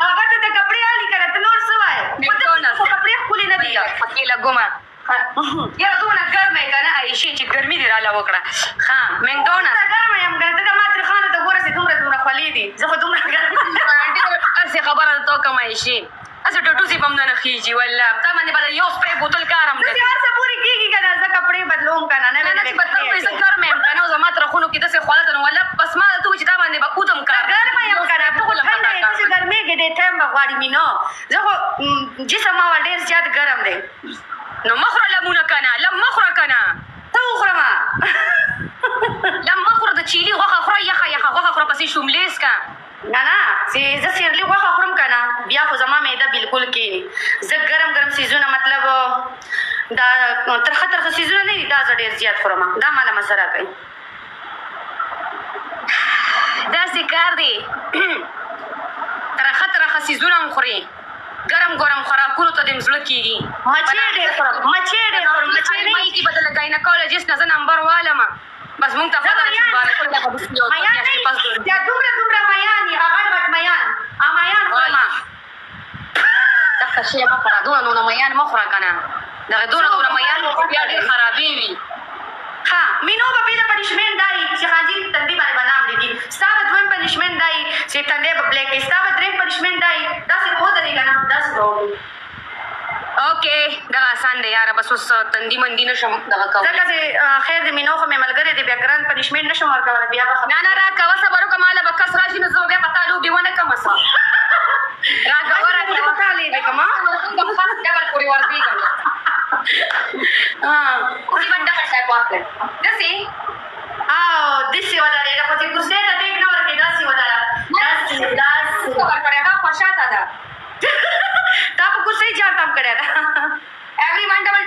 هغه ته د کپړې حالي کنه ته نور څه وایې خو کپړې ښکلې نه دي پکې لګومه یاره دونه ګرمه یې که نه عایشې چې ګرمي دې راله وکړه ښه مکډونالډ ګرمه یم که نه ته د ما ترخانو ته ګوره چې دومره خولې دي زه خو دومره ګرمه هسې خبره درته وکړم عایشې هسې ټټوسې په هم نه نښېږي والله تا باندې به د یو سپری بوتل کار هم داسې هر څه پورې کېږي که نه زه کپړې بدلوم که نه نوې نوې کپړې زه ګرمه یم که نه زما ترخونو کې داسې خوله ده نو والله بس ما درته ووایي چې تا باندې به اودم کار ګرمه یم که نه ته خو ټنډه یې داسې ګرمېږي ډېر ټایم به غواړي مینو زه خو جسم ما ډېر زیات ګرم دی نو مه خوره لمونه که نه لم مه خوره که نه ته وخورمه لم مه خوره د چیلي غوښه خوره یخه غوښه خوره پسې شوملیز که نه نه چې زه سیرلي غوښه خورم که نه بیا خو زما معده بلکل کښېني زه ګرم څیزونه مطلب دا ترخه څیزونه نه دي دا زه ډېر زیات خورم دا ماله مزه راکوي داسې کار دی ترخه څیزونه هم خورې ګرم خوراکونو ته دې م زړه کېږي مچۍ ډېر خورم مۍ کې به د ګاینکالوجسټ نه زه نمبر والمه بس مونږ ته پته ده چې یا دومره میان یې هغه غټ میان میان خورمه دغه شی مه خوره دونه میان مه خوره که نه دغه دونه میان بیا ډېر خرابې وي ها مینو به بېله پنشمنټ دا وي چې خانجي تندې باندې به نام لیکي ستا به دویم پنشمنټ دا وي چې تندی به بلیک وي ستا به درېیم پنشمنټ دا وي داسې به ودرېږه نه داسې به وکړو اوکې دغه آسان دی یاره بس اوس تندي مندي نشم دغه کولی ځکه چې خیر د مینو خو مې ملګری دی بیا ګران پنشمنټ نشم ورکولی بیا به نه راکوه صبر وکړه ماله به کس راشي نو زه بیا په تا لوبې ونه کړم څه راکوه تا لیدې کړم ډبل پورې ورځېږم کوسي به ډبل ټایپ واخلم داسې داسې ودرېږه خو چې کرسۍ ته ټیک نه ورکړې داسې ودره داسې ورکړې هغه خوشاته ده تا په کرسۍ جاټم کړې ده every one double